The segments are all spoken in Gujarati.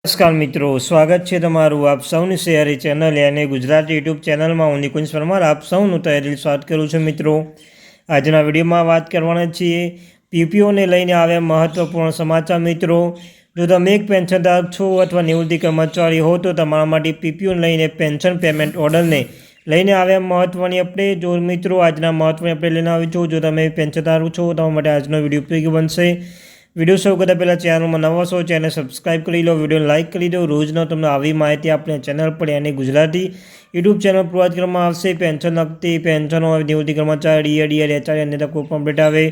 નમસ્કાર મિત્રો, સ્વાગત છે તમારું આપ સૌની શહેરી ચેનલ અને ગુજરાતી યુટ્યુબ ચેનલમાં હું નિકુંજ પરમાર આપ સૌનું તહેદિલ સ્વાગત કરું છું. મિત્રો, આજના વિડીયોમાં વાત કરવાના છીએ પીપીઓને લઈને આવ્યા મહત્વપૂર્ણ સમાચાર. મિત્રો, જો તમે એક પેન્શનધારક છો અથવા નિવૃત્તિ કર્મચારી હો તો તમારા માટે પીપીઓને લઈને પેન્શન પેમેન્ટ ઓર્ડરને લઈને આવ્યા મહત્વની અપડેટ. જો મિત્રો, આજના મહત્વની અપડેટ લઈને આવી છું. જો તમે પેન્શનધારક છો તમારા માટે આજનો વિડીયો ઉપયોગી બનશે. વિડીયો શરૂ કરતાં પહેલાં ચેનલમાં નવા છો ચેનલ સબસ્ક્રાઈબ કરી લો, વિડીયોને લાઇક કરી દો. રોજનો તમને આવી માહિતી આપણે ચેનલ પર અને ગુજરાતી યુટ્યુબ ચેનલ પ્રોવાઈડ કરવામાં આવશે. પેન્શન લગતી પેન્શનો નિવૃત્તિ કર્મચારી ડીઆર એચઆર અને કોઈ પણ અપડેટ આવે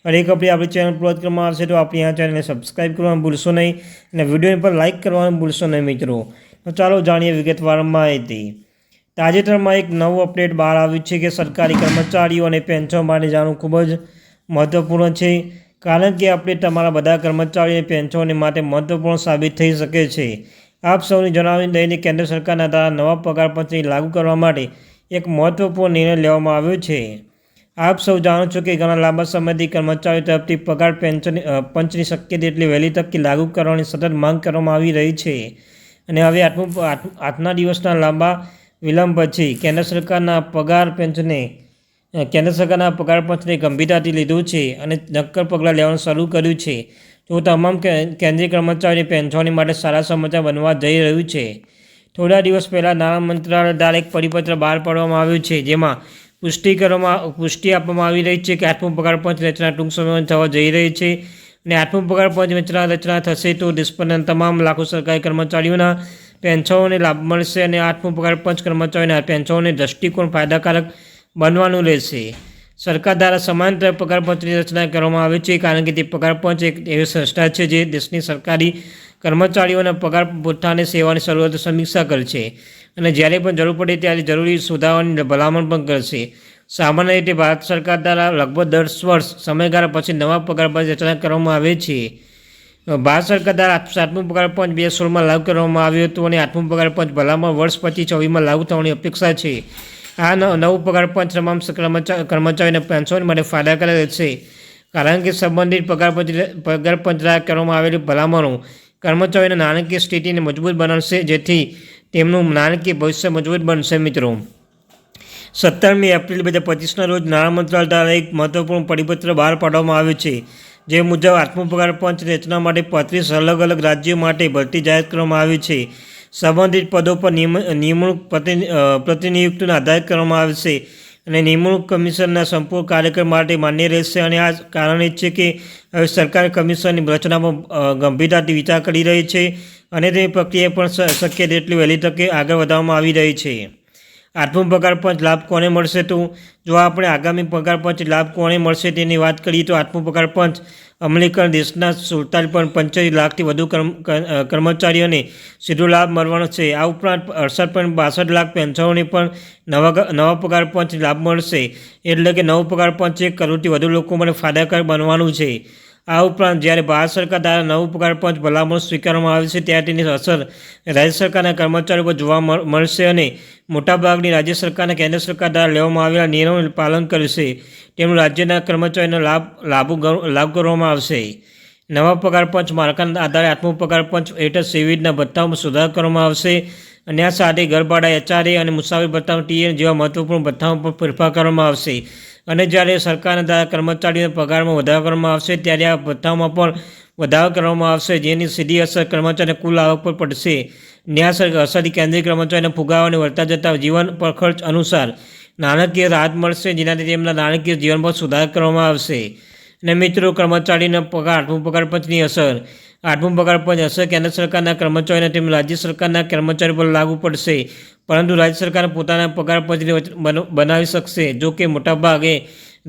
હરેક આપણી ચેનલ પ્રોવાઈડ કરવામાં આવશે. તો આપણી આ ચેનલને સબસ્ક્રાઈબ કરવાનું ભૂલશો નહીં અને વિડીયોને પર લાઇક કરવાનું ભૂલશો નહીં. મિત્રો, તો ચાલો જાણીએ વિગતવાર માહિતી. તાજેતરમાં એક નવું અપડેટ બહાર આવ્યું છે કે સરકારી કર્મચારીઓ અને પેન્શન માટે જાણવું ખૂબ જ મહત્વપૂર્ણ છે, કારણ કે અપડેટ તમારા બધા કર્મચારીઓ અને પેન્શનો માટે મહત્વપૂર્ણ સાબિત થઈ શકે છે. આપ સૌને જણાવી દઈને કેન્દ્ર સરકારના દ્વારા નવા પગાર પંચને લાગુ કરવા માટે એક મહત્વપૂર્ણ નિર્ણય લેવામાં આવ્યો છે. આપ સૌ જાણો છો કે ઘણા લાંબા સમયથી કર્મચારીઓ તરફથી પગાર પંચની શક્ય તેટલી વહેલી તકે લાગુ કરવાની સતત માંગ કરવામાં આવી રહી છે, અને હવે આજના દિવસના લાંબા વિલંબ પછી કેન્દ્ર સરકારના પગાર પંચને ગંભીરતાથી લીધું છે અને નક્કર પગલાં લેવાનું શરૂ કર્યું છે. તો તમામ કેન્દ્રીય કર્મચારીઓની પેન્શનો માટે સારા સમાચાર બનવા જઈ રહ્યું છે. થોડા દિવસ પહેલાં નાણાં મંત્રાલય દ્વારા એક પરિપત્ર બહાર પાડવામાં આવ્યું છે, જેમાં પુષ્ટિ આપવામાં આવી રહી છે કે આઠમું પગાર પંચ રચના ટૂંક સમયમાં થવા જઈ રહી છે, અને આઠમું પગાર પંચ રચના થશે તો દેશભરના તમામ લાખો સરકારી કર્મચારીઓના પેન્શનોને લાભ મળશે, અને આઠમું પગાર પંચ કર્મચારીઓના પેન્શનોને દૃષ્ટિકોણ ફાયદાકારક બનવાનું રહેશે. સરકાર દ્વારા સમાંતર પગાર પંચની રચના કરવામાં આવે છે, કારણ કે તે પગાર પંચ એક એવી સંસ્થા છે જે દેશની સરકારી કર્મચારીઓના પગાર પુરવઠાની સેવાની શરૂઆત સમીક્ષા કરશે અને જ્યારે પણ જરૂર પડે ત્યારે જરૂરી સુધારાઓની ભલામણ પણ કરશે. સામાન્ય રીતે ભારત સરકાર દ્વારા લગભગ 10 વર્ષ સમયગાળા પછી નવા પગાર પંચ રચના કરવામાં આવે છે. ભારત સરકાર દ્વારા 7મું પગાર પંચ 2016માં લાગુ કરવામાં આવ્યું હતું, અને 8મું પગાર પંચ ભલામણ વર્ષ પછી 24માં લાગુ થવાની અપેક્ષા છે. આ નવું પગાર પંચ તમામ કર્મચારીઓના પેન્શન માટે ફાયદાકારક રહેશે, કારણ કે સંબંધિત પગાર પંચ દ્વારા કરવામાં આવેલી ભલામણો કર્મચારીઓના નાણાકીય સ્થિતિને મજબૂત બનાવશે, જેથી તેમનું નાણાકીય ભવિષ્ય મજબૂત બનશે. મિત્રો, 17મી એપ્રિલ 2025ના રોજ નાણાં મંત્રાલય દ્વારા એક મહત્વપૂર્ણ પરિપત્ર બહાર પાડવામાં આવ્યો છે, જે મુજબ આઠમું પગાર પંચ રચના માટે 35 અલગ રાજ્યો માટે ભરતી જાહેર કરવામાં આવી છે. સંબંધિત પદો પર નિમણૂક પ્રતિનિયુક્તિનો આધાર કરવામાં આવશે, અને નિમણૂક કમિશનના સંપૂર્ણ કાર્યક્રમ માટે માન્ય રહેશે. અને આ કારણ એ છે કે હવે સરકાર કમિશનની રચનામાં ગંભીરતાથી વિચાર કરી રહી છે, અને તે પ્રક્રિયા પણ શક્ય તેટલી વહેલી તકે આગળ વધારવામાં આવી રહી છે. આઠમું પગાર પંચ લાભ કોને મળશે? તો જો આપણે આગામી પગાર પંચ લાભ કોને મળશે તેની વાત કરીએ તો આઠમું પગાર પંચ અમલીકરણ દેશના 47.75 લાખથી વધુ કર્મચારીઓને સીધો લાભ મળવાનો છે. આ ઉપરાંત 68.62 લાખ પેન્શનોને પણ નવા પગાર પંચ લાભ મળશે, એટલે કે નવો પગાર પંચ 1 કરોડથી વધુ લોકો માટે ફાયદાકારક બનવાનું છે. આ ઉપરાંત જ્યારે ભારત સરકાર દ્વારા નવું પગાર પંચ ભલામણ સ્વીકારવામાં આવે છે, ત્યારે તેની અસર રાજ્ય સરકારના કર્મચારીઓ પર જોવા મળશે, અને મોટાભાગની રાજ્ય સરકારના કેન્દ્ર સરકાર દ્વારા લેવામાં આવેલા નિર્ણયોનું પાલન કરશે. તેમનું રાજ્યના કર્મચારીઓને લાભ કરવામાં આવશે. નવા પગાર પંચ માળખાના આધારે આઠમું પગાર પંચ હેઠળ સેવિતના ભથ્થાઓમાં સુધારો કરવામાં આવશે, અને આ સાથે ઘરભાડા એચઆરએ અને મુસાફરી ભથ્થાઓ ટીએ જેવા મહત્વપૂર્ણ ભથ્થાઓ પર ફેરફાર કરવામાં આવશે. અને જ્યારે સરકારના દ્વારા કર્મચારીઓના પગારમાં વધારો કરવામાં આવશે, ત્યારે આ ભથ્થાઓમાં પણ વધારો કરવામાં આવશે, જેની સીધી અસર કર્મચારીના કુલ આવક પર પડશે. ન્યાય અસરથી કેન્દ્રીય કર્મચારીના ફુગાવા અને વધતા જતા જીવન પર ખર્ચ અનુસાર નાણાકીય રાહત મળશે, જેનાથી તેમના નાણાકીય જીવન પર સુધાર કરવામાં આવશે. અને મિત્રો, કર્મચારીના આઠમું પગાર પંચની અસર. આઠમું પગાર પંચ અસર કેન્દ્ર સરકારના કર્મચારીઓને તેમના રાજ્ય સરકારના કર્મચારીઓ પર લાગુ પડશે, પરંતુ રાજ્ય સરકાર પોતાના પગાર પંચને બનાવી શકશે. જો કે મોટાભાગે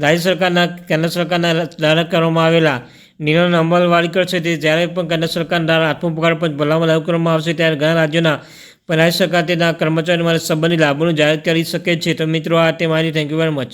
રાજ્ય સરકારના કેન્દ્ર સરકારના દ્વારા કરવામાં આવેલા નિર્ણયનો અમલવારી કરશે. તે જ્યારે પણ કેન્દ્ર સરકાર દ્વારા આઠમું પગાર પંચ ભલામણ લાગુ કરવામાં આવશે, ત્યારે ઘણા રાજ્યોના રાજ્ય સરકાર તેના કર્મચારીઓ માટે સંબંધિત લાભોનું જાહેર કરી શકે છે. તો મિત્રો, આ તે માહિતી. Thank you very much.